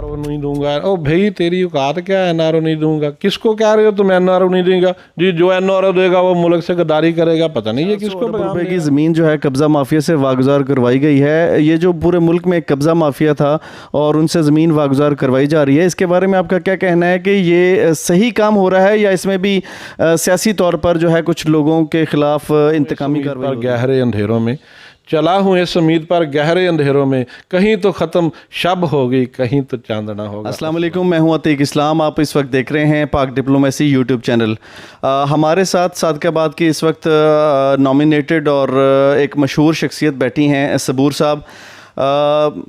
NRO नहीं दूंगा। ओ भाई तेरी औकात क्या है, एनआरओ नहीं दूंगा? किसको कह रहे हो तुम एनआरओ नहीं देगा? जी जो एनआरओ देगा वो मुल्क से गद्दारी करेगा। पता नहीं है किसको रुपए की ज़मीन जो है कब्ज़ा माफिया से वागुजार करवाई गई है। ये जो पूरे मुल्क में एक कब्ज़ा माफिया था और उनसे ज़मीन वागुजार करवाई जा रही है, इसके बारे में आपका क्या कहना है कि ये सही काम हो रहा है या इसमें भी सियासी तौर पर जो है कुछ लोगों के खिलाफ इंतकामी कार्रवाई? गहरे अंधेरों में चला हूँ, इस उम्मीद पर गहरे अंधेरों में, कहीं तो ख़त्म शब होगी, कहीं तो चांदना होगा। अस्सलाम वालेकुम, मैं हूं अतीक इस्लाम। आप इस वक्त देख रहे हैं पाक डिप्लोमेसी यूट्यूब चैनल। हमारे साथ सादकाबाद की इस वक्त नॉमिनेटेड और एक मशहूर शख्सियत बैठी हैं, सबूर साहब,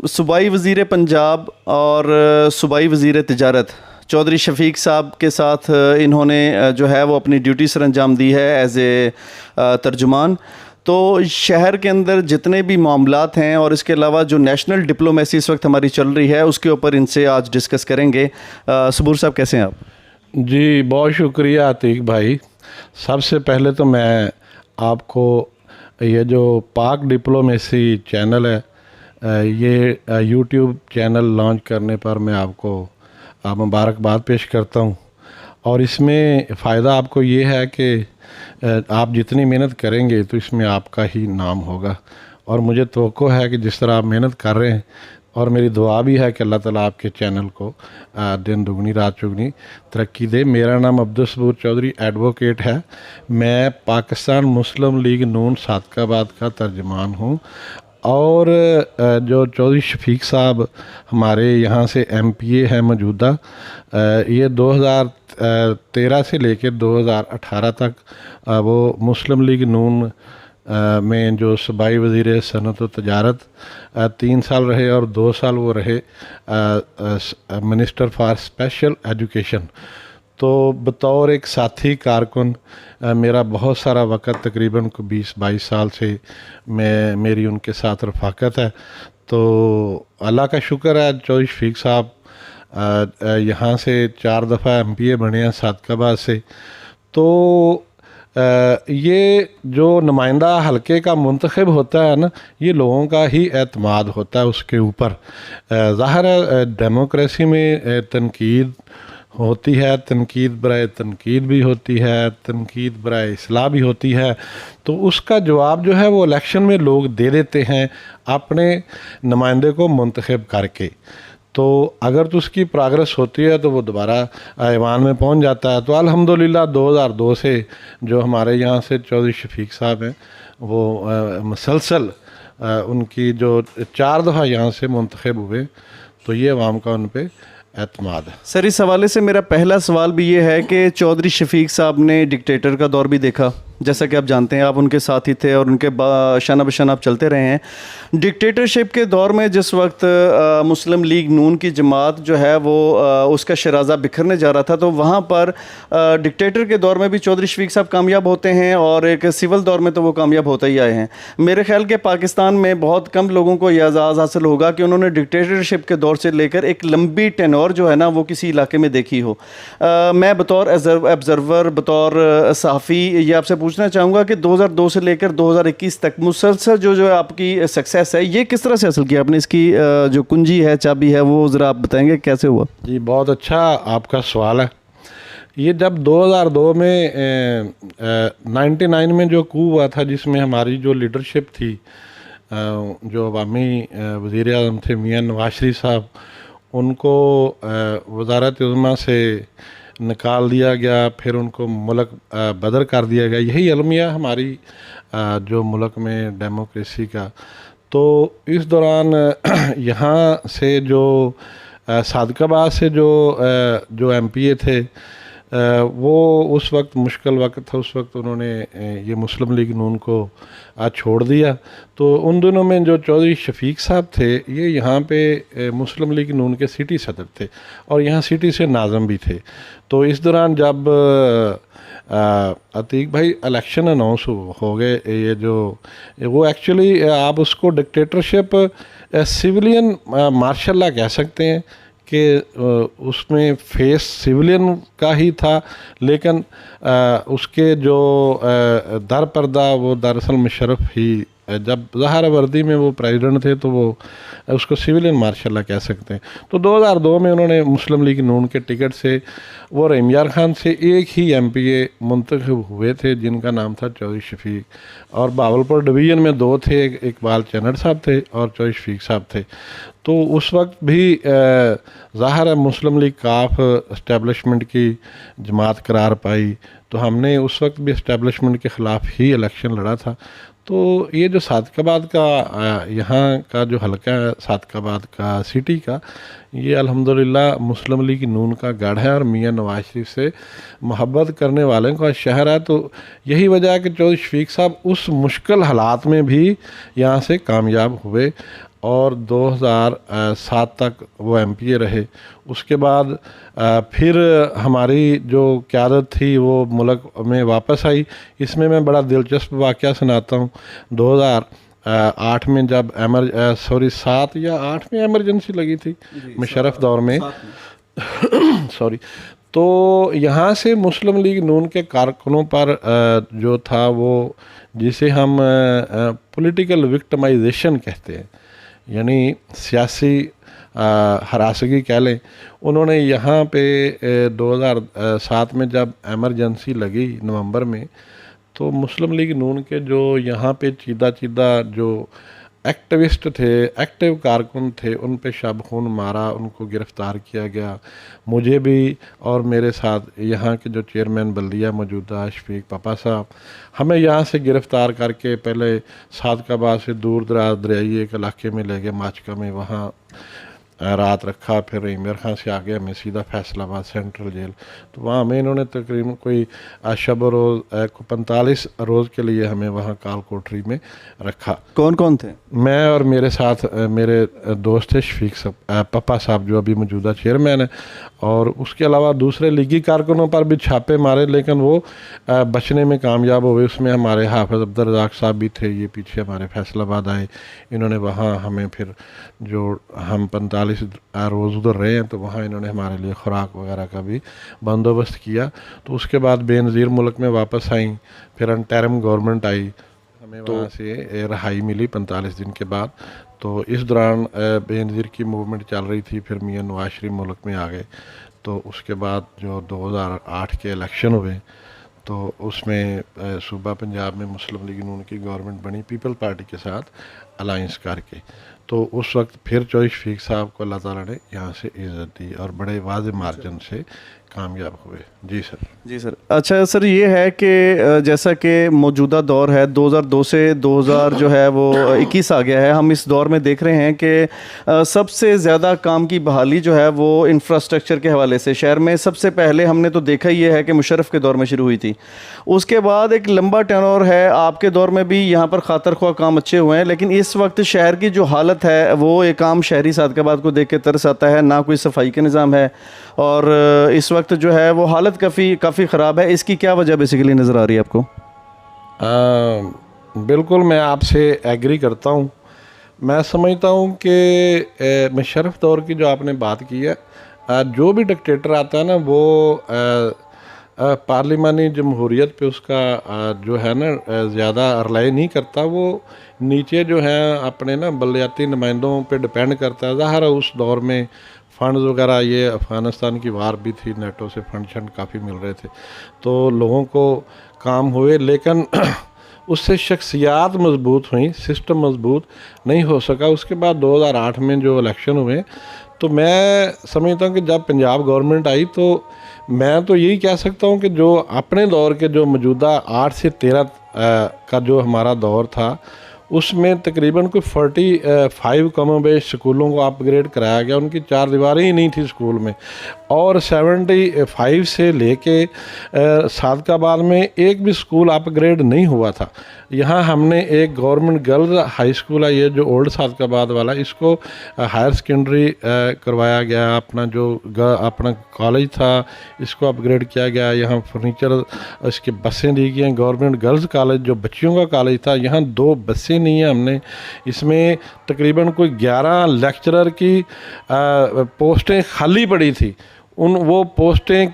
सूबाई वज़ीर पंजाब और सूबाई वज़ीर तिजारत चौधरी शफीक साहब के साथ इन्होंने जो है वो अपनी ड्यूटी सर अंजाम दी है एज ए तर्जुमान। तो शहर के अंदर जितने भी मामलात हैं और इसके अलावा जो नेशनल डिप्लोमेसी इस वक्त हमारी चल रही है उसके ऊपर इनसे आज डिस्कस करेंगे। सबूर साहब कैसे हैं आप? जी बहुत शुक्रिया अतीक भाई। सबसे पहले तो मैं आपको ये जो पाक डिप्लोमेसी चैनल है, ये यूट्यूब चैनल लॉन्च करने पर मैं आपको मुबारकबाद पेश करता हूँ। और इसमें फ़ायदा आपको ये है कि आप जितनी मेहनत करेंगे तो इसमें आपका ही नाम होगा। और मुझे तवक्को है कि जिस तरह आप मेहनत कर रहे हैं, और मेरी दुआ भी है कि अल्लाह ताला आपके चैनल को दिन दुगनी रात चुगनी तरक्की दे। मेरा नाम अब्दुल सबूर चौधरी एडवोकेट है। मैं पाकिस्तान मुस्लिम लीग नून सादकाबाद का तर्जमान हूँ। और जो चौधरी शफीक साहब हमारे यहाँ से एमपीए हैं मौजूदा, ये 2013 से लेकर 2018 तक वो मुस्लिम लीग नून में जो सूबाई वज़ीर सनत व तजारत 3 साल रहे और 2 साल वो रहे मिनिस्टर फॉर स्पेशल एजुकेशन। तो बतौर एक साथी कारकुन मेरा बहुत सारा वक़्त तकरीबन 20-22 साल से मेरी उनके साथ रफ़ाकत है। तो अल्लाह का शुक्र है चौधरी शफीक साहब यहाँ से 4 दफ़ा एमपीए बने हैं सादकाबाद से। तो ये जो नुमाइंदा हलके का मुंतखब होता है ना, ये लोगों का ही एतमाद होता है उसके ऊपर। ज़ाहिर है डेमोक्रेसी में तनकीद होती है, तनकीद बराए तनकीद भी होती है, तनकीद बराए इस्लाह भी होती है। तो उसका जवाब जो है वो इलेक्शन में लोग दे देते हैं अपने नुमाइंदे को मुंतखब करके। तो अगर तो उसकी प्रोग्रेस होती है तो वो दोबारा ऐवान में पहुंच जाता है। तो अल्हम्दुलिल्लाह 2002 से जो हमारे यहाँ से चौधरी शफीक साहब हैं वो मुसलसल उनकी जो 4 दफ़ा यहाँ से मुंतखब हुए, तो ये अवाम का उन पर एतमाद है। सर, इस हवाले से मेरा पहला सवाल भी ये है कि चौधरी शफीक साहब ने डिक्टेटर का दौर भी देखा, जैसा कि आप जानते हैं, आप उनके साथ ही थे और उनके शाना बशाना आप चलते रहे हैं। डिक्टेटरशिप के दौर में जिस वक्त मुस्लिम लीग नून की जमात जो है वो उसका शराजा बिखरने जा रहा था, तो वहाँ पर डिक्टेटर के दौर में भी चौधरी शफीक साहब कामयाब होते हैं और एक सिविल दौर में तो वो कामयाब होते ही आए हैं। मेरे ख्याल के पाकिस्तान में बहुत कम लोगों को यह एजाज़ हासिल होगा कि उन्होंने डिक्टेटरशिप के दौर से लेकर एक लंबी टेन्योर जो है ना वो किसी इलाके में देखी हो। मैं बतौर ऑब्जर्वर, बतौर सहाफ़ी ये आपसे पूछना चाहूँगा कि 2002 से लेकर 2021 तक मुसलसल जो आपकी सक्सेस है, ये किस तरह से हासिल किया आपने? इसकी जो कुंजी है, चाबी है, वो ज़रा आप बताएंगे कैसे हुआ? जी बहुत अच्छा आपका सवाल है। ये जब 2002 में 99 में जो कू हुआ था, जिसमें हमारी जो लीडरशिप थी, जो अवामी वज़ीर आज़म थे मियां नवाज शरीफ साहब, उनको वज़ारत उज़्मा से निकाल दिया गया, फिर उनको मुल्क बदर कर दिया गया। यही अलमिया हमारी जो मुल्क में डेमोक्रेसी का। तो इस दौरान यहाँ से जो सादकाबाद से जो एमपीए थे, वो उस वक्त मुश्किल वक्त था। उस वक्त उन्होंने ये मुस्लिम लीग नून को छोड़ दिया। तो उन दिनों में जो चौधरी शफीक साहब थे, ये यहाँ पे मुस्लिम लीग नून के सिटी सदर थे और यहाँ सिटी से नाज़म भी थे। तो इस दौरान जब अतीक भाई इलेक्शन अनाउंस हो गए, ये जो वो एक्चुअली आप उसको डिक्टेटरशिप सिविलियन मार्शल लॉ कह सकते हैं कि उसमें फेस सिविलियन का ही था, लेकिन उसके जो दर पर्दा वो दरअसल मुशर्रफ ही जब ज़ाहिर वर्दी में वो प्रेसिडेंट थे तो वो उसको सिविलियन मार्शल कह सकते हैं। तो 2002 में उन्होंने मुस्लिम लीग नून के टिकट से वो रहीम यार खान से एक ही MPA मुंतखब हुए थे जिनका नाम था चौधरी शफीक, और बावलपुर डिवीज़न में 2 थे, इकबाल चन्नड़ साहब थे और चौधरी शफीक साहब थे। तो उस वक्त भी ज़ाहिर है मुस्लिम लीग काफ इस्टेब्लिशमेंट की जमात करार पाई, तो हमने उस वक्त भी इस्टेब्लिशमेंट के ख़िलाफ़ ही इलेक्शन लड़ा था। तो ये जो सादकाबाद का यहाँ का जो हलका है सादकाबाद का सिटी का, ये अल्हम्दुलिल्लाह मुस्लिम लीग नून का गढ़ है और मियाँ नवाज शरीफ से मोहब्बत करने वाले का शहर है। तो यही वजह है कि चौधरी शफीक साहब उस मुश्किल हालात में भी यहाँ से कामयाब हुए और 2007 तक वो MPA रहे। उसके बाद फिर हमारी जो क़यादत थी वो मुल्क में वापस आई। इसमें मैं बड़ा दिलचस्प वाक़या सुनाता हूँ। 2008 में जब 7 या 8 में एमरजेंसी लगी थी मुशर्रफ दौर में सॉरी, तो यहाँ से मुस्लिम लीग नून के कारकुनों पर जो था वो जिसे हम पॉलिटिकल विक्टिमाइजेशन कहते हैं, यानी सियासी हरासगी कह लें, उन्होंने यहाँ पे 2007 में जब एमरजेंसी लगी नवंबर में, तो मुस्लिम लीग नून के जो यहाँ पे चीदा जो एक्टिविस्ट थे, एक्टिव कारकुन थे, उन पे शब खून मारा, उनको गिरफ़्तार किया गया। मुझे भी और मेरे साथ यहाँ के जो चेयरमैन बल्दिया मौजूदा शफीक पापा साहब, हमें यहाँ से गिरफ़्तार करके पहले सादकाबाद से दूर दराज दरियाई एक इलाके में ले गए माचका में, वहाँ रात रखा। फिर रहीम यार खान से आगे हमें सीधा फैसलाबाद सेंट्रल जेल, तो वहाँ हमें इन्होंने तकरीबन कोई शब रोज़ 45 रोज़ के लिए हमें वहाँ काल कोठरी में रखा। कौन कौन थे? मैं और मेरे साथ मेरे दोस्त थे शफीक साहब पप्पा साहब जो अभी मौजूदा चेयरमैन है, और उसके अलावा दूसरे लीगी कारकुनों पर भी छापे मारे, लेकिन वो बचने में कामयाब हुए। उसमें हमारे हाफिज़ अब्दुल रज़ाक साहब भी थे, ये पीछे हमारे फैसलाबाद आए, इन्होंने वहाँ हमें फिर जो हम 45 रोज़ उधर रहे हैं, तो वहाँ इन्होंने हमारे लिए खुराक वगैरह का भी बंदोबस्त किया। तो उसके बाद बेनज़ीर मुल्क में वापस आई, फिर अंतरिम गवर्नमेंट आई, हमें वहाँ से रहाई मिली 45 दिन के बाद। तो इस दौरान बेनज़ीर की मूवमेंट चल रही थी, फिर मियाँ नवाज शरीफ मुल्क में आ गए। तो उसके बाद जो 2008 के इलेक्शन हुए, तो उसमें सूबा पंजाब में मुस्लिम लीग नून की गवर्नमेंट बनी पीपल पार्टी के साथ अलाइंस करके। तो उस वक्त फिर चौधरी शफीक साहब को अल्लाह ताला ने यहाँ से इज़्ज़त दी और बड़े वाज़े मार्जिन से कामयाब हुए। जी सर। जी सर। अच्छा सर, ये है कि जैसा कि मौजूदा दौर है 2002 से 2000 जो है वो 21 आ गया है, हम इस दौर में देख रहे हैं कि सबसे ज़्यादा काम की बहाली जो है वो इंफ्रास्ट्रक्चर के हवाले से शहर में सबसे पहले हमने तो देखा ही है कि मुशर्रफ के दौर में शुरू हुई थी। उसके बाद एक लंबा टेनोर है, आपके दौर में भी यहाँ पर खातर ख्वाह काम अच्छे हुए हैं, लेकिन इस वक्त शहर की जो हालत है वो एक आम शहरी सादकाबाद को देख के तरस आता है। ना कोई सफाई का निज़ाम है और इस वक्त जो है वो हालत काफ़ी ख़राब है। इसकी क्या वजह बेसिकली नज़र आ रही है आपको? बिल्कुल मैं आपसे एग्री करता हूँ। मैं समझता हूँ कि मुशर्रफ दौर की जो आपने बात की है, जो भी डिक्टेटर आता है ना वो पार्लिमानी जमहूरियत पे उसका जो है ना ज़्यादा रिलाई नहीं करता, वो नीचे जो है अपने ना बलदियाती नुमाइंदों पे डिपेंड करता है। ज़ाहिर है उस दौर में फ़ंड्स वगैरह, ये अफ़गानिस्तान की वार भी थी, नेटो से फंड काफ़ी मिल रहे थे, तो लोगों को काम हुए, लेकिन उससे शख्सियात मजबूत हुई, सिस्टम मजबूत नहीं हो सका। उसके बाद 2008 में जो इलेक्शन हुए, तो मैं समझता हूँ कि जब पंजाब गवर्नमेंट आई, तो मैं तो यही कह सकता हूँ कि जो अपने दौर के जो मौजूदा 8 से 13 का जो हमारा दौर था, उसमें तकरीबन कोई 45 कमोबेश स्कूलों को अपग्रेड कराया गया। उनकी 4 दीवारें ही नहीं थी स्कूल में, और 75 से लेके सादकाबाद में एक भी स्कूल अपग्रेड नहीं हुआ था। यहाँ हमने एक गवर्नमेंट गर्ल्स हाई स्कूल है, ये जो ओल्ड सादकाबाद वाला, इसको हायर सेकेंडरी करवाया गया। अपना कॉलेज था, इसको अपग्रेड किया गया। यहाँ फर्नीचर, इसकी बसें दी गई हैं। गवर्नमेंट गर्ल्स कॉलेज जो बच्चियों का कॉलेज था, यहाँ 2 बसें नहीं है हमने। इसमें तकरीबन कोई 11 लेक्चरर की पोस्टें खाली पड़ी थी, वो पोस्टें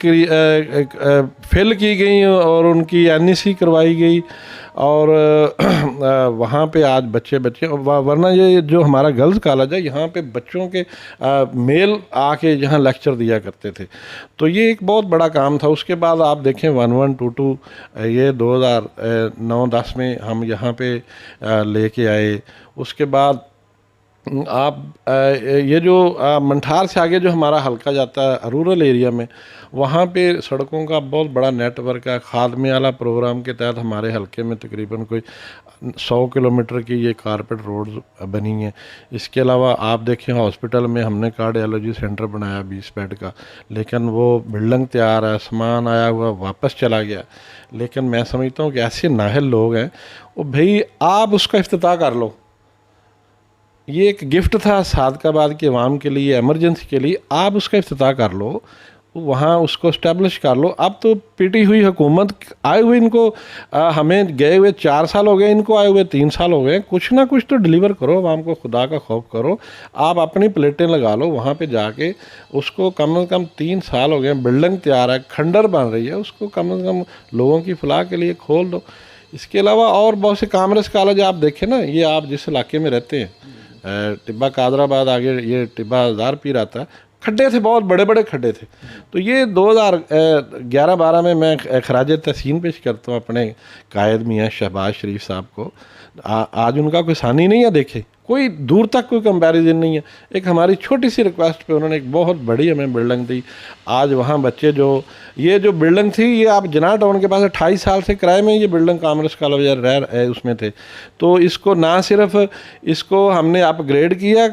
फिल की गई और उनकी NEC करवाई गई, और वहाँ पे आज बच्चे वरना ये जो हमारा गर्ल्स कॉलेज है यहाँ पे बच्चों के मेल आके यहाँ लेक्चर दिया करते थे। तो ये एक बहुत बड़ा काम था। उसके बाद आप देखें 1122 ये 2009-10 में हम यहाँ पे लेके आए। उसके बाद आप ये जो मंठार से आगे जो हमारा हल्का जाता है रूरल एरिया में, वहाँ पे सड़कों का बहुत बड़ा नेटवर्क है। खादमे वाला प्रोग्राम के तहत हमारे हल्के में तकरीबन कोई 100 किलोमीटर की ये कारपेट रोड बनी है। इसके अलावा आप देखें हॉस्पिटल में हमने कार्डियोलॉजी सेंटर बनाया 20 बेड का, लेकिन वो बिल्डिंग तैयार है, सामान आया हुआ वापस चला गया। लेकिन मैं समझता हूँ कि ऐसे नाहल लोग हैं, वो भाई आप उसका इफ्तिताह कर लो। ये एक गिफ्ट था सादकाबाद के अवाम के लिए, एमरजेंसी के लिए, आप उसका इफ्तिताह कर लो, वहाँ उसको इस्टेब्लिश कर लो। अब तो पिटी हुई हुकूमत आए हुए इनको हमें गए हुए 4 साल हो गए, इनको आए हुए 3 साल हो गए। कुछ ना कुछ तो डिलीवर करो अवाम को, खुदा का खौफ करो। आप अपनी प्लेटें लगा लो वहाँ पे जाके, उसको कम से कम 3 साल हो गए, बिल्डिंग तैयार है, खंडर बन रही है, उसको कम से कम लोगों की फलाह के लिए खोल दो। इसके अलावा और बहुत से कॉमर्स कॉलेज आप देखें ना, ये आप जिस इलाके में रहते हैं, टिब्बा कादराबाद आगे ये टिब्बा हज़ार पीर आता है, खड्डे थे, बहुत बड़े बड़े खड्डे थे। तो ये 2011-12 में मैं खराज तहसीन पेश करता हूँ अपने कायद मियाँ शहबाज शरीफ साहब को। आज उनका कोई सानी नहीं है, देखे कोई दूर तक कोई कंपैरिजन नहीं है। एक हमारी छोटी सी रिक्वेस्ट पे उन्होंने एक बहुत बड़ी हमें बिल्डिंग दी। आज वहाँ बच्चे ये जो बिल्डिंग थी, ये आप जना टाउन के पास 28 साल से किराए में ये बिल्डिंग कॉमर्स कॉलेज रह उसमें थे। तो इसको ना सिर्फ इसको हमने अपग्रेड किया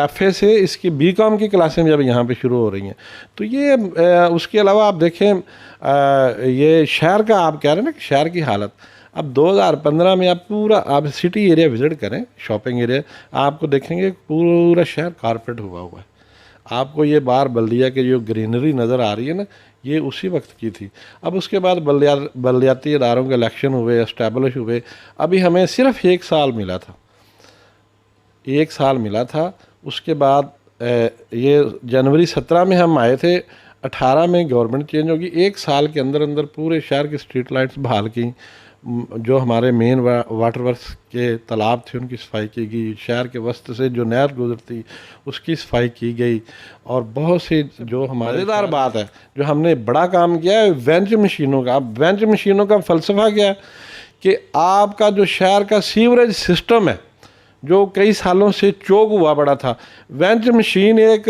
FA से, इसकी BCom की क्लासें जब यहाँ पे शुरू हो रही हैं। तो ये उसके अलावा आप देखें ये शहर का आप कह रहे हैं ना कि शहर की हालत, अब 2015 में आप सिटी एरिया विज़िट करें, शॉपिंग एरिया, आपको देखेंगे पूरा शहर कारपेट हुआ है। आपको ये बाहर बल्दिया के जो ग्रीनरी नज़र आ रही है ना, ये उसी वक्त की थी। अब उसके बाद बल्दियाती इदारों के इलेक्शन हुए, इस्टेब्लिश हुए। अभी हमें सिर्फ 1 साल मिला था, 1 साल मिला था। उसके बाद ये जनवरी 17 में हम आए थे, 18 में गवर्नमेंट चेंज होगी। 1 साल के अंदर अंदर पूरे शहर की स्ट्रीट लाइट्स बहाल की, जो हमारे मेन वाटर वर्क्स के तालाब थे उनकी सफाई की गई, शहर के वस्त से जो नहर गुजरती उसकी सफाई की गई। और बहुत सी जो मज़ेदार बात है, जो हमने बड़ा काम किया है वेंच मशीनों का। अब वेंच मशीनों का फ़लसफ़ा क्या है कि आपका जो शहर का सीवरेज सिस्टम है, जो कई सालों से चोक हुआ पड़ा था, वेंच मशीन एक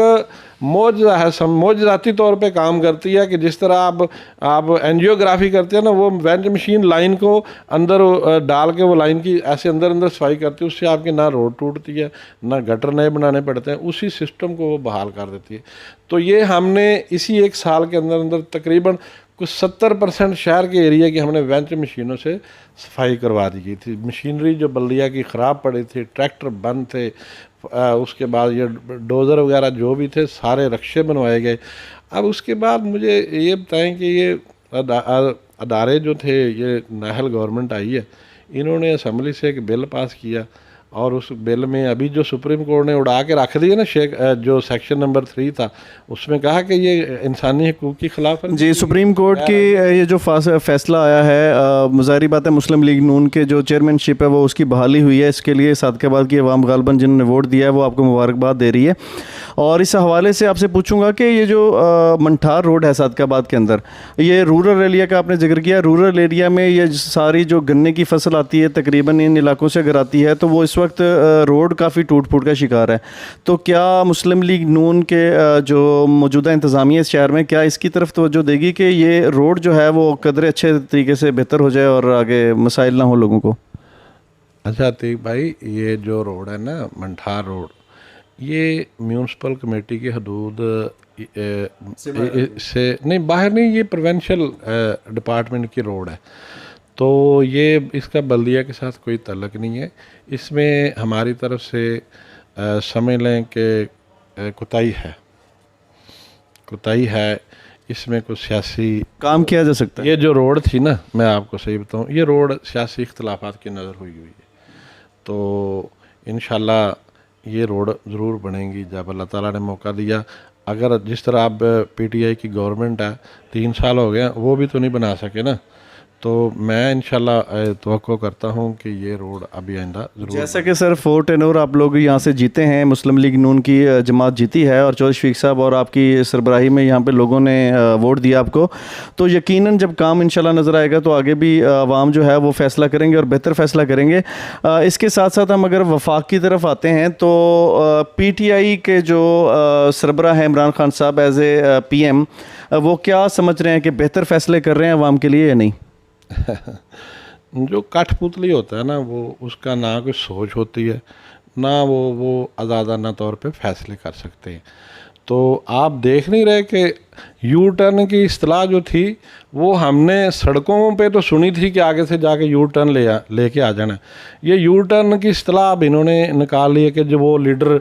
मौजज़ा है, मौजज़ाती तौर पे काम करती है। कि जिस तरह आप एंजियोग्राफी करते हैं ना, वो वेंच मशीन लाइन को अंदर डाल के वो लाइन की ऐसे अंदर अंदर सफाई करती है। उससे आपकी ना रोड टूटती है, ना गटर नए बनाने पड़ते हैं, उसी सिस्टम को वो बहाल कर देती है। तो ये हमने इसी 1 साल के अंदर अंदर तकरीबन कुछ 70% शहर के एरिया की हमने वेंच मशीनों से सफाई करवा दी गई थी। मशीनरी जो बल्दिया की ख़राब पड़ी थी, ट्रैक्टर बंद थे, उसके बाद ये डोज़र वगैरह जो भी थे सारे रक्शे बनवाए गए। अब उसके बाद मुझे ये बताएं कि ये अदारे जो थे, ये नाहल गवर्नमेंट आई है, इन्होंने असम्बली से एक बिल पास किया, और उस बिल में अभी जो सुप्रीम कोर्ट ने उड़ा के रख दिया ना, जो सेक्शन नंबर 3 था, उसमें कहा कि ये इंसानी हकूक़ की खिलाफ है। जी, सुप्रीम कोर्ट की ये जो फैसला आया है, ज़ाहिर बात है मुस्लिम लीग नून के जो चेयरमैनशिप है वो उसकी बहाली हुई है। इसके लिए सादकाबाद की अवाम गालबन जिन्होंने वोट दिया है वो आपको मुबारकबाद दे रही है। और इस हवाले से आपसे पूछूंगा कि ये जो मंठार रोड है सादकाबाद के अंदर, ये रूरल एरिया का आपने जिक्र किया, रूरल एरिया में ये सारी जो गन्ने की फसल आती है तकरीबन इन इलाकों से अगर आती है तो वो इस वक्त रोड काफ़ी टूट फूट का शिकार है। तो क्या मुस्लिम लीग नून के जो मौजूदा इंतज़ामिया इस शहर में क्या इसकी तरफ तवज्जो देगी कि ये रोड जो है वो कदर अच्छे तरीके से बेहतर हो जाए और आगे मसाइल ना हो लोगों को? अच्छा अतीक भाई, ये जो रोड है ना मंठार रोड, ये म्यूनसिपल कमेटी की हदूद से नहीं, बाहर नहीं, ये प्रोविंशियल डिपार्टमेंट की रोड है। तो ये इसका बल्दिया के साथ कोई तल्लक नहीं है। इसमें हमारी तरफ से समझ लें कि कोताही है, इसमें कुछ सियासी काम किया जा सकता है। ये जो रोड थी ना, मैं आपको सही बताऊं, ये रोड सियासी इख्तलाफात की नज़र हुई है। तो इंशाल्लाह ये रोड ज़रूर बनेगी जब अल्लाह ताला ने मौका दिया। अगर जिस तरह अब PTI की गवर्नमेंट है, 3 साल हो गए, वो भी तो नहीं बना सके ना। तो मैं इंशाल्लाह तवक्को करता हूँ कि ये रोड अभी आइंदा ज़रूर। जैसा कि सर 4 टेनोर आप लोग यहाँ से जीते हैं, मुस्लिम लीग नून की जमात जीती है और चौधरी शफीक साहब और आपकी सरबराही में यहाँ पे लोगों ने वोट दिया आपको, तो यकीनन जब काम इंशाल्लाह नज़र आएगा तो आगे भी आवाम जो है वो फ़ैसला करेंगे और बेहतर फ़ैसला करेंगे। इसके साथ साथ हम अगर वफाक की तरफ आते हैं तो PTI के जो सरबराह हैं इमरान खान साहब एज ए PM, वो क्या समझ रहे हैं कि बेहतर फ़ैसले कर रहे हैं आवाम के लिए या नहीं? जो कठपुतली होता है ना, वो उसका ना कोई सोच होती है, ना वो आज़ादाना तौर पे फैसले कर सकते हैं। तो आप देख नहीं रहे कि यू टर्न की इस्तेलाह जो थी वो हमने सड़कों पे तो सुनी थी कि आगे से जाके यू टर्न लेके आ जाना। ये यू टर्न की इस्तेलाह अब इन्होंने निकाल ली है कि जो वो लीडर,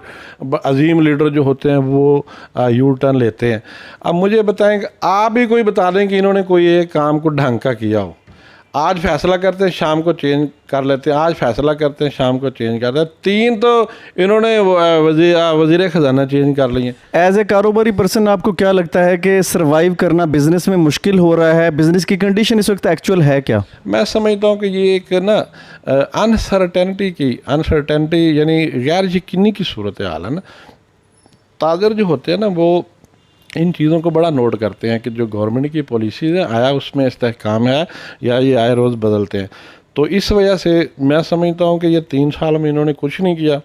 अजीम लीडर जो होते हैं वो यू टर्न लेते हैं। अब मुझे बताएं कि आप ही कोई बता दें कि इन्होंने कोई एक काम को ढंग का किया हो। आज फैसला करते हैं शाम को चेंज कर लेते हैं, आज फैसला करते हैं शाम को चेंज करते हैं। 3 तो इन्होंने वज़ीर ख़जाना चेंज कर लिए। एज ए कारोबारी पर्सन आपको क्या लगता है कि सर्वाइव करना बिज़नेस में मुश्किल हो रहा है? बिज़नेस की कंडीशन इस वक्त एक्चुअल है क्या? मैं समझता हूँ कि ये एक ना अनसर्टेनिटी यानी गैर यकीनी की सूरत हाल है ना। ताजर जो होते हैं ना वो इन चीज़ों को बड़ा नोट करते हैं कि जो गवर्नमेंट की पॉलिसीज़ है आया उसमें इस्तेहकाम है या ये आए रोज़ बदलते हैं। तो इस वजह से मैं समझता हूँ कि ये 3 साल में इन्होंने कुछ नहीं किया।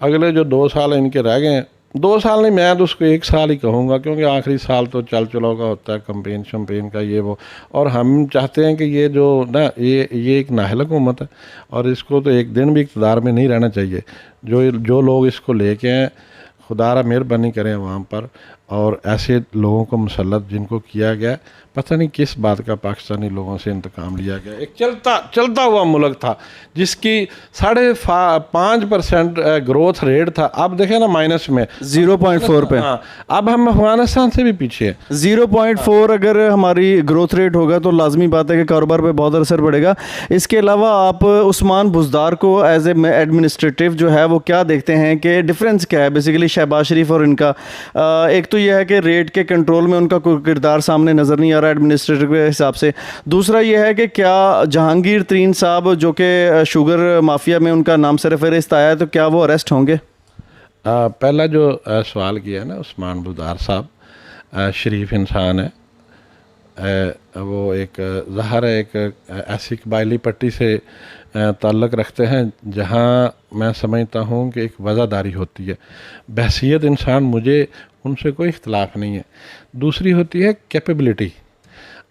अगले जो 2 साल इनके रह गए हैं, 2 साल नहीं, मैं तो उसको 1 साल ही कहूँगा, क्योंकि आखिरी साल तो चल चलाओ का होता है, कंपेन शम्पेन का ये वो। और हम चाहते हैं कि ये जो ना ये एक नाहल हुकूमत है और इसको तो एक दिन भी इक़्तिदार में नहीं रहना चाहिए। जो लोग इसको लेके हैं, खुदारा मेहरबानी करें वहाँ पर, और ऐसे लोगों को मुसल्लत जिनको किया गया, पता नहीं किस बात का पाकिस्तानी लोगों से इंतकाम लिया गया। एक चलता हुआ मुल्क था जिसकी 5.5% ग्रोथ रेट था, अब देखें ना माइनस में 0.4 पे। हाँ, अब हम अफगानिस्तान से भी पीछे हैं। 0.4 अगर हमारी ग्रोथ रेट होगा तो लाजमी बात है कि कारोबार पे बहुत असर पड़ेगा। इसके अलावा आप उस्मान बुज़दार को एज ए एडमिनिस्ट्रेटिव जो है वो क्या देखते हैं कि डिफरेंस क्या है बेसिकली शहबाज शरीफ और इनका? एक तो यह है कि रेट के कंट्रोल में उनका कोई किरदार सामने नज़र नहीं आ रहा एडमिनिस्ट्रेटर के हिसाब से। दूसरा यह है कि क्या जहांगीर तरीन साहब जो कि शुगर माफिया में उनका नाम सर फहरिस्त आया है, तो क्या वो अरेस्ट होंगे? पहला जो सवाल किया है ना उस्मान बुज़दार साहब, शरीफ इंसान है, वो एक ज़ाहिर है एक ऐसी कबायली पट्टी से ताल्लुक़ रखते हैं जहाँ मैं समझता हूँ कि एक वज़ादारी होती है। बहसियत इंसान मुझे उनसे कोई इख्तलाफ नहीं है। दूसरी होती है कैपेबिलिटी।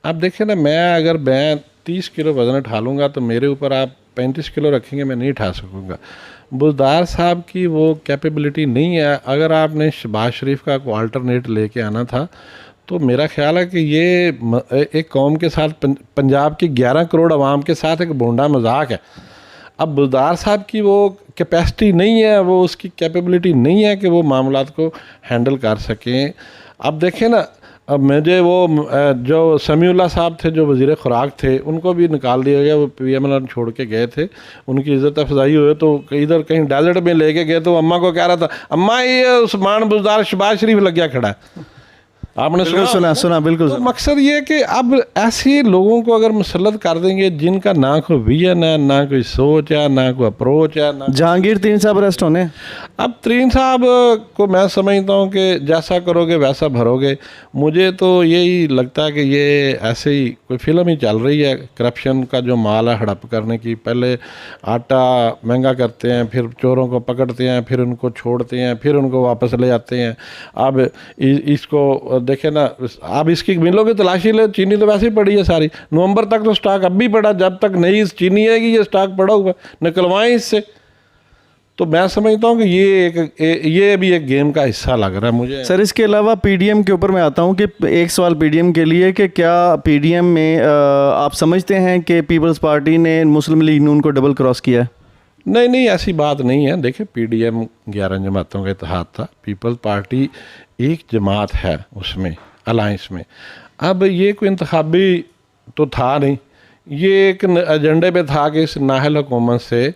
आप देखें ना, मैं 30 किलो वज़न उठा लूँगा तो मेरे ऊपर आप 35 किलो रखेंगे, मैं नहीं उठा सकूँगा। बुज़दार साहब की वो कैपेबिलिटी नहीं है। अगर आपने शहबाज शरीफ का कोई अल्टरनेट लेके आना था तो मेरा ख्याल है कि ये एक कौम के साथ, पंजाब की 11 करोड़ आवाम के साथ एक बोंडा मजाक है। अब बुज़दार साहब की वो कैपेसिटी नहीं है, वो उसकी कैपेबिलिटी नहीं है कि वो मामलात को हैंडल कर सकें। अब देखें ना, अब मुझे वो जो समीउल्लाह साहब थे जो वज़ीर खुराक थे, उनको भी निकाल दिया गया। वो PML छोड़ के गए थे, उनकी इज़्ज़त अफजाई हुई तो इधर कहीं डेजर्ट में लेके गए तो अम्मा को कह रहा था, अम्मा ये उस्मान बुज़दार शहबाज शरीफ लग गया खड़ा है। आपने सुना बिल्कुल। तो मकसद ये है कि अब ऐसे लोगों को अगर मुसल्लत कर देंगे जिनका ना कोई विजन है, ना कोई सोच है, ना कोई अप्रोच है, ना। जहांगीर तरीन साहब अरेस्ट होने? अब तरीन साहब को मैं समझता हूँ कि जैसा करोगे वैसा भरोगे। मुझे तो यही लगता है कि ये ऐसे ही कोई फिल्म ही चल रही है, करप्शन का जो माल है हड़प करने की। पहले आटा महंगा करते हैं, फिर चोरों को पकड़ते हैं, फिर उनको छोड़ते हैं, फिर उनको वापस ले जाते हैं। अब इसको देखे ना, आप इसकी मिलों की तलाशी ले, चीनी तो वैसे ही पड़ी है सारी। नवंबर तक तो स्टॉक अब भी पड़ा, जब तक नई चीनी आएगी ये स्टॉक पड़ा हुआ, निकलवाएं इससे। तो मैं समझता हूँ कि ये भी एक गेम का हिस्सा लग रहा है मुझे। सर इसके अलावा PDM के ऊपर मैं आता हूँ कि एक सवाल PDM के लिए कि क्या PDM में आप समझते हैं कि पीपल्स पार्टी ने मुस्लिम लीग नून को डबल क्रॉस किया है? नहीं, ऐसी बात नहीं है। देखिए, PDM 11 जमातों का इत्तेहाद था, पीपल्स पार्टी एक जमात है उसमें, अलायंस में। अब ये कोई इंतखाबी तो था नहीं, ये एक एजेंडे पे था कि इस नाहल हुकूमत से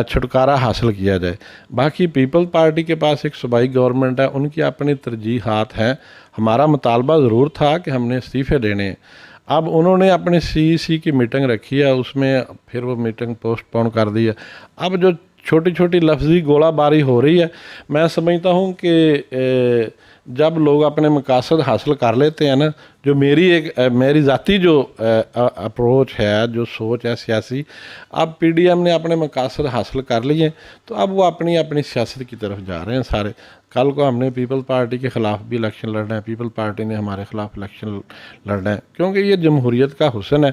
छुटकारा हासिल किया जाए। बाकी पीपल्स पार्टी के पास एक सूबाई गवर्नमेंट है, उनकी अपनी तरजीहात हैं। हमारा मुतालबा ज़रूर था कि हमने इस्तीफ़े देने हैं। अब उन्होंने अपनी CEC की मीटिंग रखी है, उसमें फिर वो मीटिंग पोस्टपोन कर दी है। अब जो छोटी छोटी लफ्जी गोलाबारी हो रही है, मैं समझता हूँ कि जब लोग अपने मकासद हासिल कर लेते हैं ना, जो मेरी ज़ाती जो अप्रोच है, जो सोच है सियासी, अब PDM ने अपने मकासद हासिल कर लिए, तो अब वो अपनी अपनी सियासत की तरफ जा रहे हैं सारे। कल को हमने पीपल पार्टी के ख़िलाफ़ भी इलेक्शन लड़ना है, पीपल पार्टी ने हमारे ख़िलाफ़ इलेक्शन लड़ना है, क्योंकि ये जमहूरियत का हुस्न है।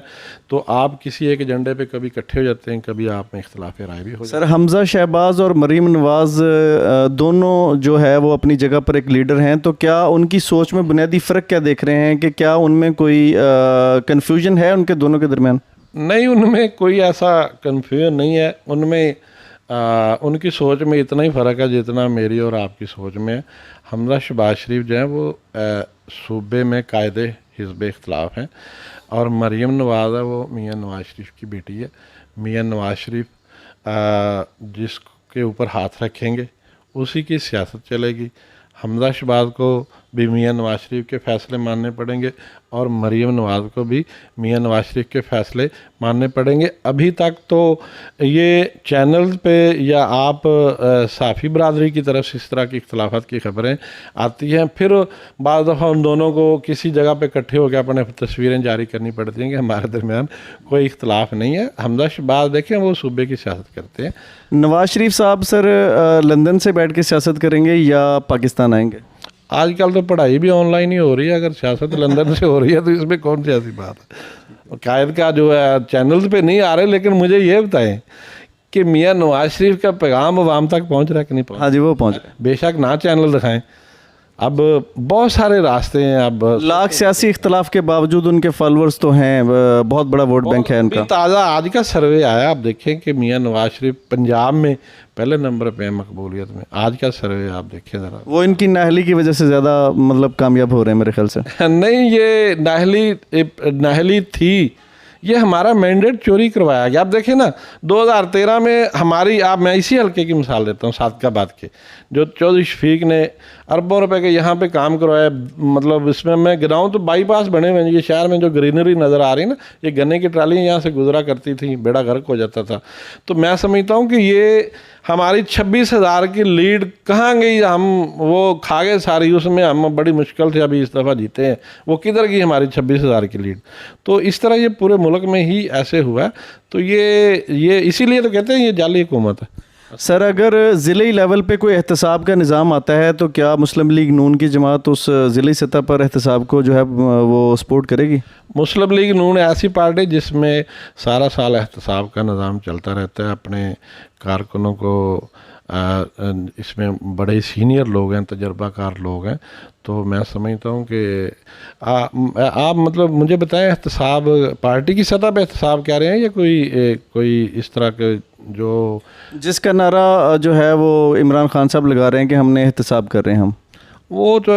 तो आप किसी एक एजेंडे पे कभी इकट्ठे हो जाते हैं, कभी आप में इख्तलाफ राय भी हो जाता है। सर, हमज़ा शहबाज और मरीम नवाज़ दोनों जो है वो अपनी जगह पर एक लीडर हैं, तो क्या उनकी सोच में बुनियादी फ़र्क क्या देख रहे हैं कि क्या उनमें कोई कन्फ्यूजन है उनके दोनों के दरमियान? नहीं, उनमें कोई ऐसा कन्फ्यूजन नहीं है। उनमें उनकी सोच में इतना ही फ़र्क है जितना मेरी और आपकी सोच में है। हमज़ा शहबाज शरीफ जो है वो सूबे में कायदे हिज़्ब इख्तलाफ हैं, और मरीम नवाज़ है वो मियाँ नवाज़ शरीफ की बेटी है। मियाँ नवाज़ शरीफ जिसके ऊपर हाथ रखेंगे उसी की सियासत चलेगी। हमज़ा शहबाज को भी मियाँ नवाज़ शरीफ के फ़ैसले मानने पड़ेंगे, और मरीम नवाज़ को भी मियाँ नवाज़ शरीफ के फ़ैसले मानने पड़ेंगे। अभी तक तो ये चैनल पे या आप साफ़ी बरदरी की तरफ से इस तरह की इख्तलाफात की ख़बरें आती हैं, फिर बाद दफ़ा उन दोनों को किसी जगह पे इकट्ठे होकर अपने तस्वीरें जारी करनी पड़ती हैं कि हमारे दरमियान कोई इख्तलाफ नहीं है। हमज़ा शहबाज देखें वो सूबे की सियासत करते हैं। नवाज़ शरीफ साहब सर लंदन से बैठ के सियासत करेंगे या पाकिस्तान आएंगे? आजकल तो पढ़ाई भी ऑनलाइन ही हो रही है, अगर सियासत लंदन से हो रही है तो इसमें कौन सी ऐसी बात है। कायद का जो है चैनल्स पे नहीं आ रहे, लेकिन मुझे ये बताएं कि मियाँ नवाज़ शरीफ का पैगाम अवाम तक पहुंच रहा है कि नहीं पहुंच? हाँ जी, वो पहुंच रहे। बेशक ना चैनल दिखाएं, अब बहुत सारे रास्ते हैं। अब लाख सियासी इख्तलाफ के बावजूद उनके फॉलोअर्स तो हैं, बहुत बड़ा वोट बैंक है उनका। ताज़ा आज का सर्वे आया, आप देखें कि मियाँ नवाज़ शरीफ पंजाब में पहले नंबर पे है मकबूलियत में। आज का सर्वे आप देखें ज़रा। वो इनकी नाहली की वजह से ज़्यादा मतलब कामयाब हो रहे हैं मेरे ख्याल से। नहीं, ये नाहली थी, ये हमारा मैंडेट चोरी करवाया गया। आप देखिए ना, 2013 में हमारी, आप मैं इसी हल्के की मिसाल देता हूँ, सादकाबाद के, जो चौधरी शफीक ने अरबों रुपए के यहाँ पे काम करवाया। मतलब इसमें मैं गिनाऊँ तो बाईपास बने हुए हैं, ये शहर में जो ग्रीनरी नज़र आ रही है ना, ये गन्ने की ट्रालियाँ यहाँ से गुजरा करती थी, बेड़ा गर्क हो जाता था। तो मैं समझता हूँ कि ये हमारी 26,000 की लीड कहाँ गई, हम वो खा गए सारी, उसमें हम बड़ी मुश्किल से अभी इस दफ़ा जीते हैं, वो किधर गई हमारी 26,000 की लीड। तो इस तरह ये पूरे मुल्क में ही ऐसे हुआ। तो ये इसीलिए तो कहते हैं ये जाली हुकूमत है। सर, अगर ज़िले लेवल पे कोई एहतसाब का निज़ाम आता है तो क्या मुस्लिम लीग नून की जमात उस ज़िले सतह पर एहतसाब को जो है वो सपोर्ट करेगी? मुस्लिम लीग नून ऐसी पार्टी जिसमें सारा साल एहतसाब का निज़ाम चलता रहता है। अपने कारकुनों को इसमें बड़े सीनियर लोग हैं, तजर्बाकार लोग हैं। तो मैं समझता हूँ कि आप मतलब मुझे बताएं, एहतसाब पार्टी की सतह पे एहतसाब कह रहे हैं या कोई इस तरह के जो जिसका नारा जो है वो इमरान खान साहब लगा रहे हैं कि हमने एहतसाब कर रहे हैं हम? वो तो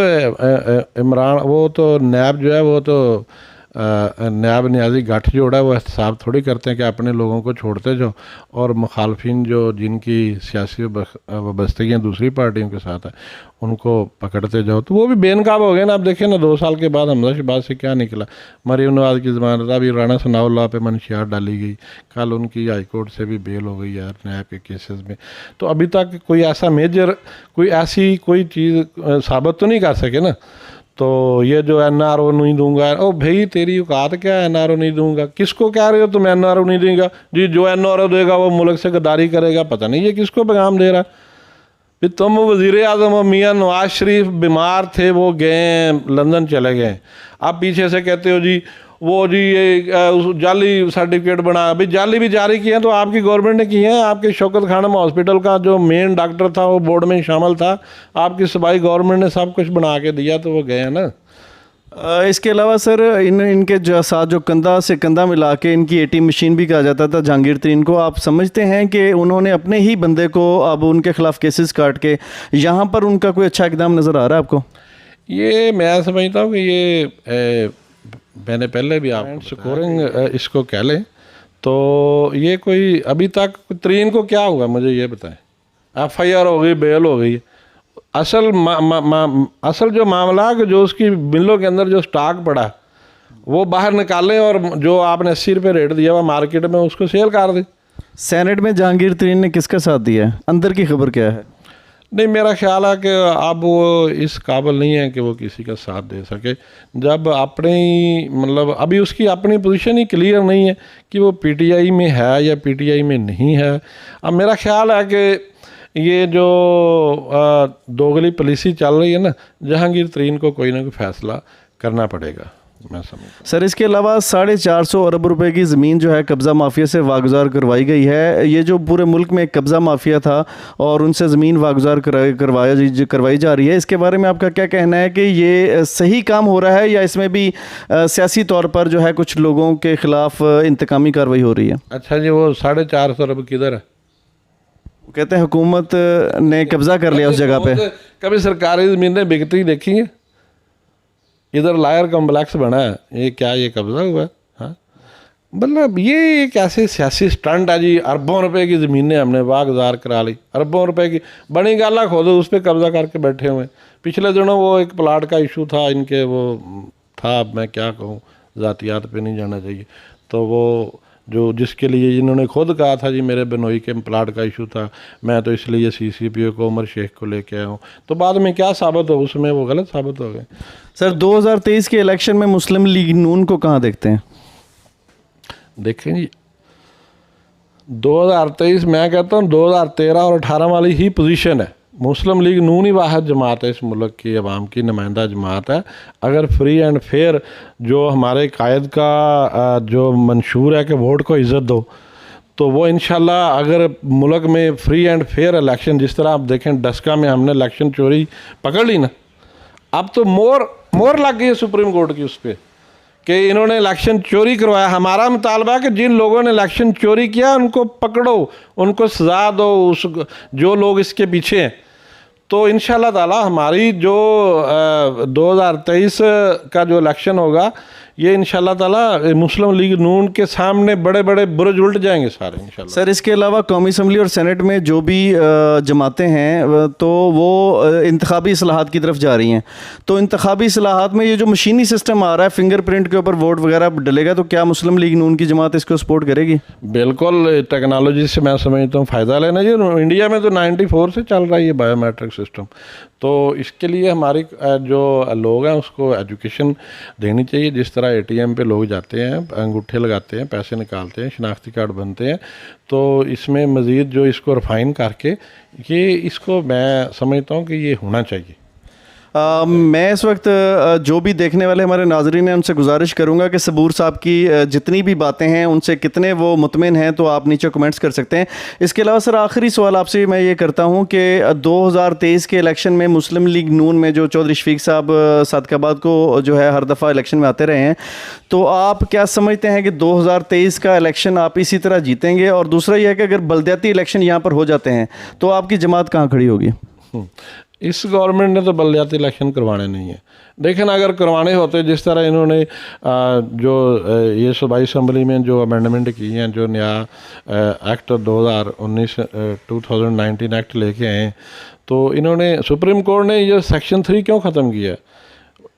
इमरान, वो तो नैब जो है, वो तो नैब न्याजी गठजोड़ है, वो एहतसाब थोड़ी करते हैं कि अपने लोगों को छोड़ते जाओ और मुखालफिन जो जिनकी सियासी वाबस्तगियाँ दूसरी पार्टियों के साथ है उनको पकड़ते जाओ। तो वो भी बेनकाब हो गए ना। आप देखिए ना, 2 साल के बाद हमज़ा शहबाज से क्या निकला। मरीम नवाज़ की ज़मानत, अभी राणा सनाउल्लाह पे मंशियात डाली गई, कल उनकी हाई कोर्ट से भी बेल हो गई यार नैब के केसेस में। तो अभी तक कोई ऐसा मेजर कोई चीज़ साबित तो नहीं कर सके ना। तो ये जो NRO नहीं दूंगा, ओ भाई तेरी औकात क्या है, NRO नहीं दूंगा? किसको कह रहे हो तुम NRO नहीं देगा जी? जो NRO देगा वो मुल्क से गद्दारी करेगा। पता नहीं ये किसको पैगाम दे रहा है। फिर तुम वज़ीर आज़म और मियाँ नवाज शरीफ बीमार थे, वो गए लंदन चले गए, आप पीछे से कहते हो जी वो जी ये जाली सर्टिफिकेट बना। अभी जाली भी जारी किए हैं तो आपकी गवर्नमेंट ने किए हैं। आपके शौकत खानम हॉस्पिटल का जो मेन डॉक्टर था वो बोर्ड में शामिल था, आपकी सूबाई गवर्नमेंट ने सब कुछ बना के दिया, तो वो गए हैं ना। इसके अलावा सर इनके जो साथ जो कंधा से कंधा मिला के इनकी ATM मशीन भी कहा जाता था जहांगीर तरीन को, आप समझते हैं कि उन्होंने अपने ही बंदे को अब उनके खिलाफ केसेस काट के यहाँ पर उनका कोई अच्छा इकदाम नज़र आ रहा है आपको? ये मैं समझता हूँ कि ये मैंने पहले भी आप स्कोरिंग इसको कह लें तो ये कोई अभी तक तरीन को क्या हुआ मुझे ये बताएं। FIR हो गई, बेल हो गई, असल जो मामला जो उसकी बिलों के अंदर जो स्टॉक पड़ा वो बाहर निकालें और जो आपने 80 रुपये रेट दिया हुआ मार्केट में उसको सेल कर दें। सेनेट में जहांगीर तरीन ने किसका साथ दिया है, अंदर की खबर क्या है? नहीं, मेरा ख्याल है कि अब वो इस काबिल नहीं है कि वो किसी का साथ दे सके, जब अपने ही मतलब अभी उसकी अपनी पोजीशन ही क्लियर नहीं है कि वो पीटीआई में है या पीटीआई में नहीं है। अब मेरा ख्याल है कि ये जो दोगली पॉलिसी चल रही है ना, जहांगीर तरीन को कोई ना कोई फैसला करना पड़ेगा, मैं समझता। सर इसके अलावा 450 अरब रुपए की ज़मीन जो है कब्ज़ा माफिया से वागुजार करवाई गई है। ये जो पूरे मुल्क में एक कब्ज़ा माफिया था और उनसे ज़मीन वागुजार करवाई जा रही है, इसके बारे में आपका क्या कहना है कि ये सही काम हो रहा है या इसमें भी सियासी तौर पर जो है कुछ लोगों के ख़िलाफ़ इंतकामी कार्रवाई हो रही है? अच्छा जी, वो 450 अरब किधर है? वो कहते हैं हुकूमत ने कब्ज़ा कर लिया उस जगह पे। कभी सरकारी ज़मीनें बिकती देखी हैं? इधर लायर कॉम्प्लेक्स बना है, ये क्या ये कब्ज़ा हुआ है? हाँ, मतलब ये एक ऐसे सियासी स्टंट है जी। अरबों रुपए की ज़मीनें हमने वागुजार करा ली, अरबों रुपए की बनी गाला खोदो उस पर कब्ज़ा करके बैठे हुए। पिछले दिनों वो एक प्लाट का इशू था इनके, वो था, अब मैं क्या कहूँ, ज़ातियात पे नहीं जाना चाहिए, तो वो जो जिसके लिए इन्होंने खुद कहा था जी मेरे बिनोई के प्लाट का इशू था, मैं तो इसलिए सीसीपीओ को उमर शेख को लेके आया हूँ, तो बाद में क्या साबित हो, उसमें वो गलत साबित हो गए। सर 2023 के इलेक्शन में मुस्लिम लीग नून को कहाँ देखते हैं? देखें जी, 2023 मैं कहता हूँ 2013 और 18 वाली ही पोजीशन है। मुस्लिम लीग नून ही वाहिद जमात है इस मुल्क की अवाम की नुमाइंदा जमात है। अगर फ्री एंड फेयर जो हमारे कायद का जो मंशूर है कि वोट को इज़्ज़त दो, तो वो इंशाल्लाह अगर मुल्क में फ्री एंड फेयर इलेक्शन, जिस तरह आप देखें डस्का में हमने इलेक्शन चोरी पकड़ ली ना, अब तो मोर लग गई है सुप्रीम कोर्ट की उस पर कि इन्होंने इलेक्शन चोरी करवाया। हमारा मुतालबा है कि जिन लोगों ने इलेक्शन चोरी किया उनको पकड़ो, उनको सज़ा दो, उस जो लोग इसके पीछे हैं। तो इंशाल्लाह ताला हमारी जो 2023 का जो इलेक्शन होगा, ये इंशाल्लाह ताला मुस्लिम लीग नून के सामने बड़े बड़े बुरुज उल्ट जाएंगे सारे इंशाल्लाह। सर इसके अलावा कौमी असम्बली और सेनेट में जो भी जमातें हैं तो वो इंतखाबी इस्लाहात की तरफ जा रही हैं, तो इंतखाबी इस्लाहात में ये जो मशीनी सिस्टम आ रहा है, फिंगरप्रिंट के ऊपर वोट वगैरह डलेगा, तो क्या मुस्लिम लीग नून की जमात इसको सपोर्ट करेगी? बिल्कुल, टेक्नोलॉजी से मैं समझता हूँ फ़ायदा लेना जी। इंडिया में तो 94 से चल रहा है ये बायोमेट्रिक सिस्टम, तो इसके लिए हमारी जो लोग हैं उसको एजुकेशन देनी चाहिए। जिस तरह एटीएम पे लोग जाते हैं, अंगूठे लगाते हैं, पैसे निकालते हैं, शनाख्ती कार्ड बनते हैं, तो इसमें मज़ीद जो इसको रिफाइन करके ये इसको मैं समझता हूँ कि ये होना चाहिए। मैं इस वक्त जो भी देखने वाले हमारे नाजरीन हैं उनसे गुजारिश करूंगा कि सबूर साहब की जितनी भी बातें हैं उनसे कितने वो मुतमिन हैं तो आप नीचे कमेंट्स कर सकते हैं। इसके अलावा सर आखिरी सवाल आपसे मैं ये करता हूं कि 2023 के इलेक्शन में मुस्लिम लीग नून में जो चौधरी शफीक साहब सादकाबाद को जो है हर दफ़ा इलेक्शन में आते रहे हैं, तो आप क्या समझते हैं कि 2023 का इलेक्शन आप इसी तरह जीतेंगे? और दूसरा यह है कि अगर बलदियाती इलेक्शन यहाँ पर हो जाते हैं तो आपकी जमात कहाँ खड़ी होगी? इस गवर्नमेंट ने तो बलदियाती इलेक्शन करवाने नहीं है, लेकिन अगर करवाने होते, जिस तरह इन्होंने जो ये सूबाई असम्बली में जो अमेंडमेंट की हैं, जो नया एक्ट 2019 एक्ट लेके आए, तो इन्होंने सुप्रीम कोर्ट ने ये सेक्शन 3 क्यों ख़त्म किया?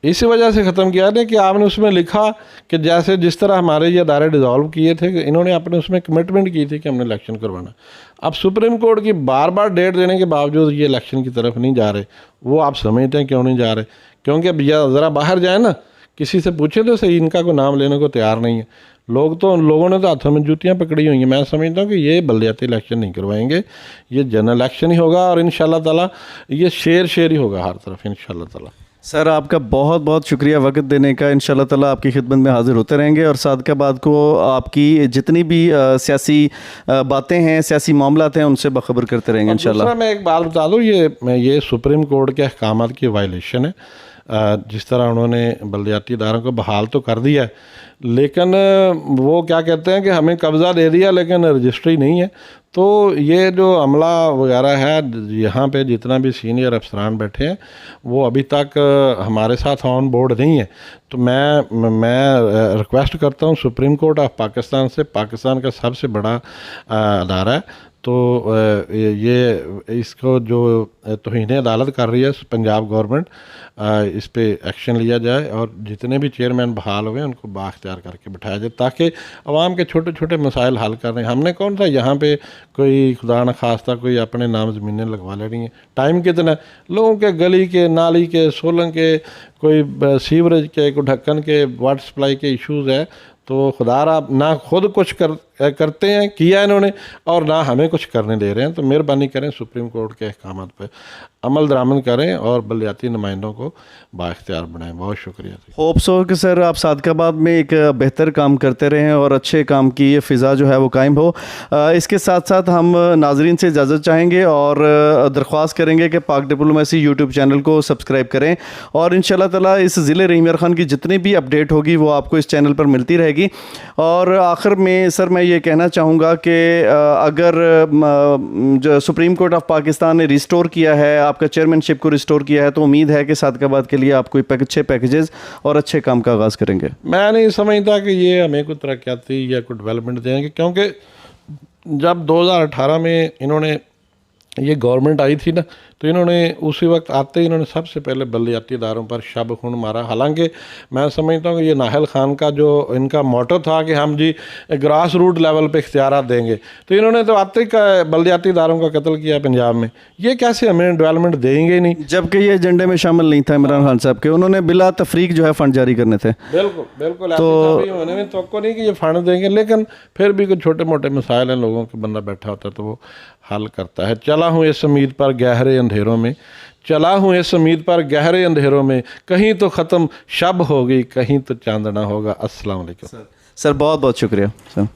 इसी वजह से ख़त्म किया ना कि आपने उसमें लिखा कि जैसे जिस तरह हमारे ये अदारे डिज़ोल्व किए थे, कि इन्होंने अपने उसमें कमिटमेंट की थी कि हमने इलेक्शन करवाना। अब सुप्रीम कोर्ट की बार बार डेट देने के बावजूद ये इलेक्शन की तरफ नहीं जा रहे। वो आप समझते हैं क्यों नहीं जा रहे? क्योंकि अब ज़रा बाहर जाए ना, किसी से पूछे तो सही, इनका कोई नाम लेने को तैयार नहीं है। लोगों ने तो हाथों में जूतियाँ पकड़ी हुई हैं। मैं समझता हूँ कि ये बलदियाती इलेक्शन नहीं करवाएंगे, ये जनरल इलेक्शन ही होगा और इंशाल्लाह ताला ये शेर ही होगा हर तरफ इंशाल्लाह ताला। सर आपका बहुत बहुत शुक्रिया वक्त देने का। इंशाल्लाह ताला आपकी खिदमत में हाजिर होते रहेंगे और सादकाबाद को आपकी जितनी भी सियासी बातें हैं, सियासी मामलात हैं, उनसे बखबर करते रहेंगे इंशाल्लाह। मैं एक बात बता दूँ, ये सुप्रीम कोर्ट के अहकामात की वायलेशन है। जिस तरह उन्होंने बलदियाती इदारों को बहाल तो कर दिया है, लेकिन वो क्या कहते हैं कि हमें कब्ज़ा दे दिया लेकिन रजिस्ट्री नहीं है। तो ये जो अमला वगैरह है, यहाँ पे जितना भी सीनियर अफसरान बैठे हैं, वो अभी तक हमारे साथ ऑन बोर्ड नहीं है। तो मैं रिक्वेस्ट करता हूँ सुप्रीम कोर्ट ऑफ पाकिस्तान से, पाकिस्तान का सबसे बड़ा अदारा है, तो ये इसको जो तौहीन अदालत कर रही है पंजाब गवर्नमेंट, इस पे एक्शन लिया जाए और जितने भी चेयरमैन बहाल हुए उनको बाख्तियार करके बिठाया जाए, ताकि आवाम के छोटे छोटे मसाइल हल कर रहे हैं। हमने कौन सा यहाँ पे कोई खुदा न खास्ता कोई अपने नाम ज़मीनें लगवा लेनी है। टाइम कितना, लोगों के गली के, नाली के, सोलंग के, कोई सीवरेज के, कोई ढक्कन के, वाटर सप्लाई के इश्यूज़ है। तो खुदारा ना खुद कुछ करते हैं, किया इन्होंने, और ना हमें कुछ करने दे रहे हैं। तो मेहरबानी करें, सुप्रीम कोर्ट के अहकामात पर अमल दरामद करें और बलदियाती नुमाइंदों को बाख्तियार बनाएं। बहुत शुक्रिया। होप सो कि सर आप सादकाबाद में एक बेहतर काम करते रहें और अच्छे काम की ये फ़िज़ा जो है वो कायम हो। इसके साथ साथ हम नाजरीन से इजाज़त चाहेंगे और दरख्वास्त करेंगे कि पाक डिप्लोमेसी यूट्यूब चैनल को सब्सक्राइब करें और इंशाल्लाह ताला इस ज़िले रहीम यार ख़ान की जितनी भी अपडेट होगी वो आपको इस चैनल पर मिलती रहेगी। और आखिर में सर मैं ये कहना चाहूँगा कि अगर जो सुप्रीम कोर्ट ऑफ पाकिस्तान ने रिस्टोर किया है, आपका चेयरमैनशिप को रिस्टोर किया है, तो उम्मीद है कि सादकाबाद के लिए आप कोई अच्छे पैकेजेस और अच्छे काम का आगाज़ करेंगे। मैं नहीं समझता कि ये हमें कोई तरक्याती या कोई डेवलपमेंट देंगे, क्योंकि जब 2018 में इन्होंने ये गवर्नमेंट आई थी ना, तो इन्होंने उसी वक्त आते ही इन्होंने सबसे पहले बलदियाती इदारों पर शब खून मारा। हालांकि मैं समझता हूँ कि ये नाहल खान का जो इनका मोटो था कि हम जी ग्रास रूट लेवल पे इख्तियारात देंगे, तो इन्होंने तो आते ही बलदियाती इदारों का कत्ल किया पंजाब में। ये कैसे हमें डेवलपमेंट देंगे ही नहीं, जबकि ये एजेंडे में शामिल नहीं था इमरान खान साहब के, उन्होंने बिला तफरीक जो है फ़ंड जारी करने थे। बिल्कुल बिल्कुल। तो उन्होंने तो नहीं कि ये फंड देंगे, लेकिन फिर भी कुछ छोटे मोटे मसाइल हैं, लोगों के बंदा बैठा होता है तो वो हल करता है। चला हूँ इस उम्मीद पर गहरे अंधेरों में, चला हूँ इस उम्मीद पर गहरे अंधेरों में, कहीं तो ख़त्म शब होगी, कहीं तो चांदना होगा। अस्सलाम वालेकुम। सर बहुत बहुत शुक्रिया सर।